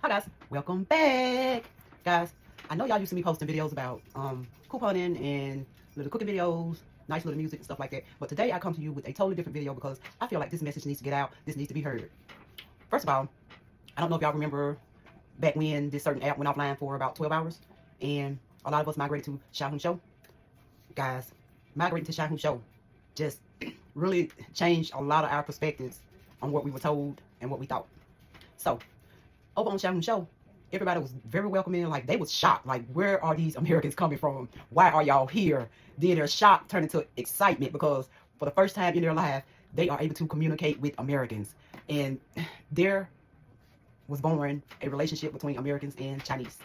Hi guys, welcome back. Guys, I know y'all used to me posting videos about couponing and little cooking videos, nice little music and stuff like that. But today I come to you with a totally different video because I feel like this message needs to get out. This needs to be heard. First of all, I don't know if y'all remember back when this certain app went offline for about 12 hours and a lot of us migrated to Xiaohongshu Show. Guys, migrating to Xiaohongshu Show just really changed a lot of our perspectives on what we were told and what we thought. So over on Xiaohongshu Show, everybody was very welcoming. Like, they was shocked. Like, where are these Americans coming from? Why are y'all here? Then their shock turned into excitement because for the first time in their life, they are able to communicate with Americans. And there was born a relationship between Americans and Chinese.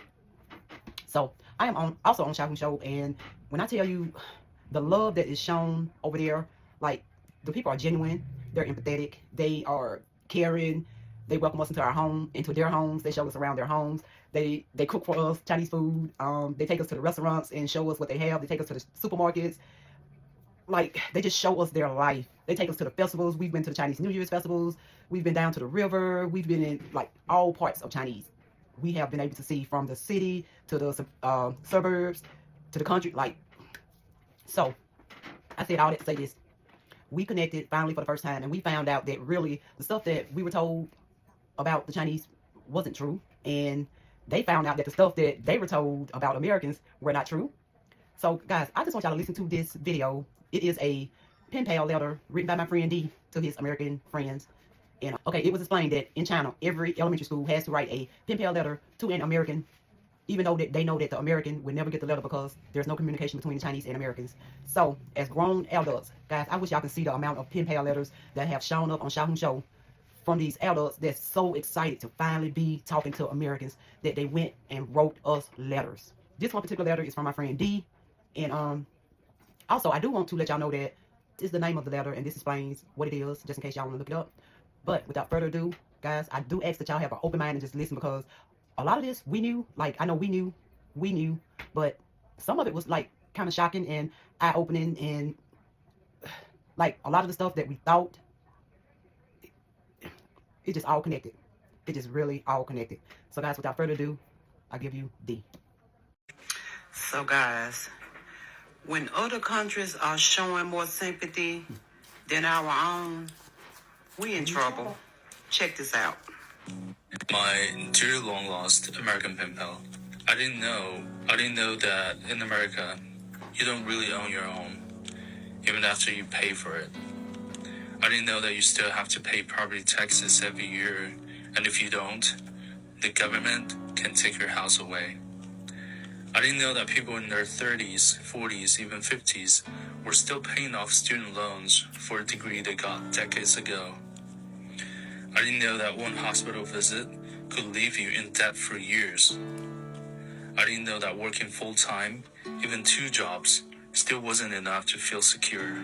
So I am also on Xiaohongshu Show, and when I tell you the love that is shown over there, like, the people are genuine, they're empathetic, they are caring, they welcome us into our home, into their homes, they show us around their homes, they cook for us Chinese food, they take us to the restaurants and show us what they have, they take us to the supermarkets, like, they just show us their life. They take us to the festivals. We've been to the Chinese New Year's festivals, we've been down to the river, we've been in, like, all parts of Chinese. We have been able to see from the city to the suburbs to the country. Like, so I said all that to say this: we connected finally for the first time, and we found out that really the stuff that we were told about the Chinese wasn't true, and they found out that the stuff that they were told about Americans were not true. So guys, I just want y'all to listen to this video. It is a pen pal letter written by my friend D to his American friends. And okay, it was explained that in China, every elementary school has to write a pen pal letter to an American, even though that they know that the American would never get the letter because there's no communication between the Chinese and Americans. So as grown adults, guys, I wish y'all can see the amount of pen pal letters that have shown up on Xiaohongshu Show from these adults that's so excited to finally be talking to Americans that they went and wrote us letters. This one particular letter is from my friend D. And also, I do want to let y'all know that this is the name of the letter, and this explains what it is, just in case y'all want to look it up. But without further ado, guys, I do ask that y'all have an open mind and just listen, because a lot of this we knew. Like, I know we knew, but some of it was, like, kind of shocking and eye-opening, and like, a lot of the stuff that we thought, it just all connected. It just really all connected. So guys, without further ado, I give you D. So guys, when other countries are showing more sympathy than our own, we in trouble. Check this out. My dear long lost American pen pal, I didn't know that in America, you don't really own your home, even after you pay for it. I didn't know that you still have to pay property taxes every year, and if you don't, the government can take your house away. I didn't know that people in their 30s, 40s, even 50s were still paying off student loans for a degree they got decades ago. I didn't know that one hospital visit could leave you in debt for years. I didn't know that working full-time, even 2 jobs, still wasn't enough to feel secure.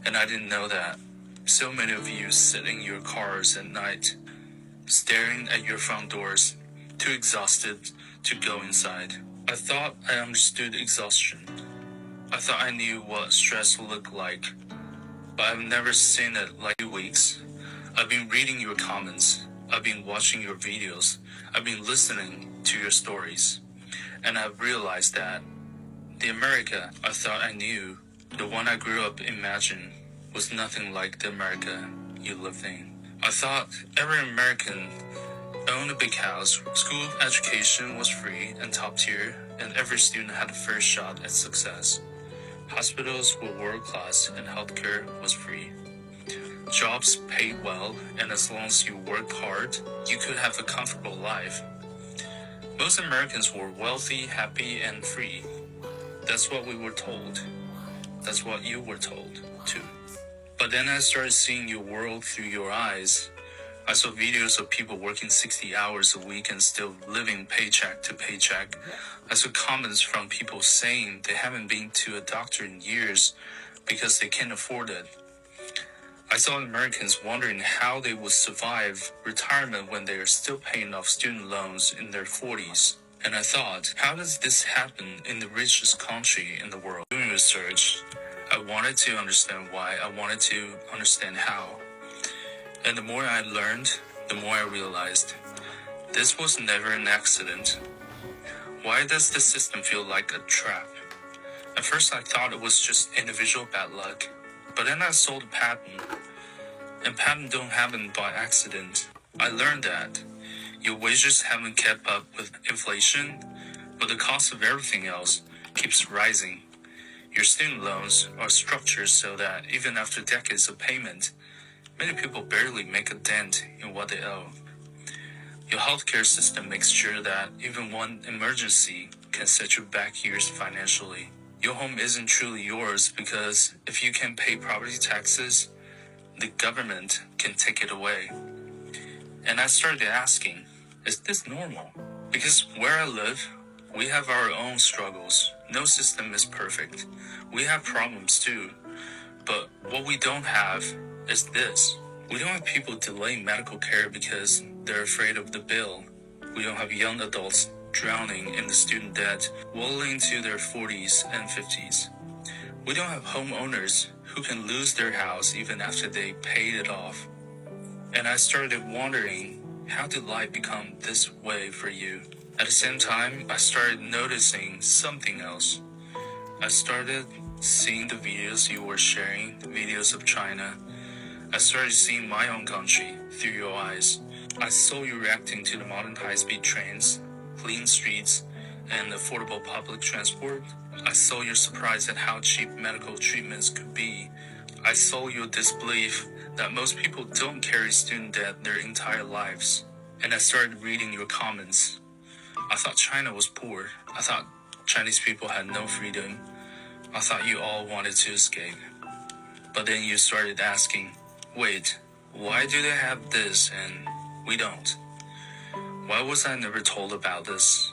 And I didn't know that so many of you sit in your cars at night, staring at your front doors, too exhausted to go inside. I thought I understood exhaustion. I thought I knew what stress looked like, but I've never seen it like 2 weeks. I've been reading your comments, I've been watching your videos, I've been listening to your stories, and I've realized that the America I thought I knew, the one I grew up imagining, was nothing like the America you lived in. I thought every American owned a big house, school education was free and top tier, and every student had a first shot at success. Hospitals were world class and healthcare was free. Jobs paid well, and as long as you worked hard, you could have a comfortable life. Most Americans were wealthy, happy, and free. That's what we were told. That's what you were told, too. But then I started seeing your world through your eyes. I saw videos of people working 60 hours a week and still living paycheck to paycheck. I saw comments from people saying they haven't been to a doctor in years because they can't afford it. I saw Americans wondering how they would survive retirement when they are still paying off student loans in their 40s. And I thought, how does this happen in the richest country in the world? Doing research, I wanted to understand why, I wanted to understand how. And the more I learned, the more I realized This was never an accident. Why does the system feel like a trap? At first I thought it was just individual bad luck, but then I saw the pattern. And patterns don't happen by accident. I learned that your wages haven't kept up with inflation, but the cost of everything else keeps rising. Your student loans are structured so that even after decades of payment, many people barely make a dent in what they owe. Your healthcare system makes sure that even one emergency can set you back years financially. Your home isn't truly yours because if you can't pay property taxes, the government can take it away. And I started asking, is this normal? Because where I live, we have our own struggles. No system is perfect. We have problems too. But what we don't have is this. We don't have people delaying medical care because they're afraid of the bill. We don't have young adults drowning in the student debt well into their 40s and 50s. We don't have homeowners who can lose their house even after they paid it off. And I started wondering, how did life become this way for you? At the same time, I started noticing something else. I started seeing the videos you were sharing, the videos of China. I started seeing my own country through your eyes. I saw you reacting to the modern high-speed trains, clean streets, and affordable public transport. I saw your surprise at how cheap medical treatments could be. I saw your disbelief that most people don't carry student debt their entire lives. And I started reading your comments. I thought China was poor. I thought Chinese people had no freedom. I thought you all wanted to escape. But then you started asking, wait, why do they have this and we don't? Why was I never told about this?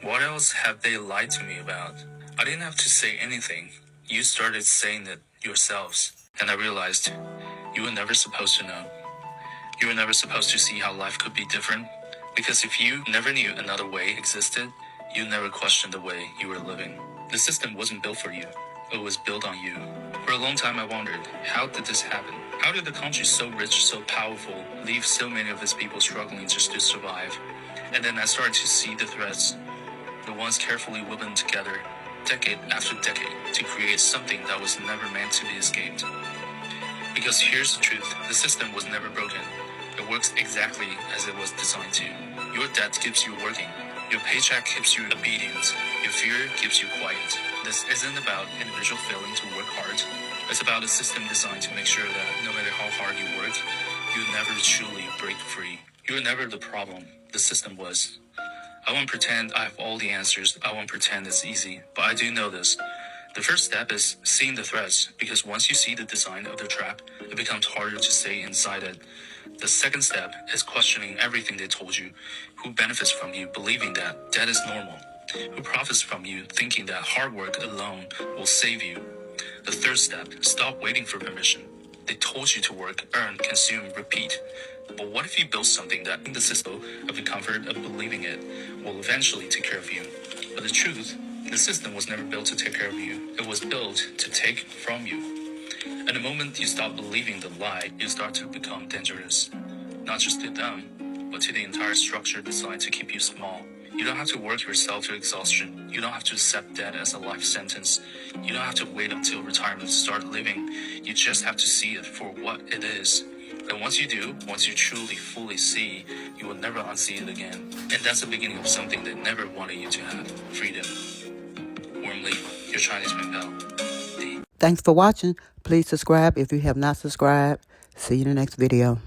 What else have they lied to me about? I didn't have to say anything. You started saying it yourselves. And I realized you were never supposed to know. You were never supposed to see how life could be different. Because if you never knew another way existed, you never questioned the way you were living. The system wasn't built for you. It was built on you. For a long time I wondered, how did this happen? How did a country so rich, so powerful, leave so many of its people struggling just to survive? And then I started to see the threads, the ones carefully woven together, decade after decade, to create something that was never meant to be escaped. Because here's the truth, the system was never broken. It works exactly as it was designed to. Your debt keeps you working. Your paycheck keeps you obedient. Your fear keeps you quiet. This isn't about individual failing to work hard. It's about a system designed to make sure that no matter how hard you work, you never truly break free. You were never the problem. The system was. I won't pretend I have all the answers. I won't pretend it's easy. But I do know this. The first step is seeing the threads, because once you see the design of the trap, it becomes harder to stay inside it. The second step is questioning everything they told you. Who benefits from you believing that debt is normal? Who profits from you thinking that hard work alone will save you? The third step, stop waiting for permission. They told you to work, earn, consume, repeat. But what if you build something that in the system of the comfort of believing it will eventually take care of you? But the truth, the system was never built to take care of you. It was built to take from you. And the moment you stop believing the lie, you start to become dangerous. Not just to them, but to the entire structure designed to keep you small. You don't have to work yourself to exhaustion. You don't have to accept debt as a life sentence. You don't have to wait until retirement to start living. You just have to see it for what it is. And once you do, once you truly, fully see, you will never unsee it again. And that's the beginning of something they never wanted you to have. Freedom. Warmly, your Chinese pen pal, D. Thanks for watching. Please subscribe if you have not subscribed. See you in the next video.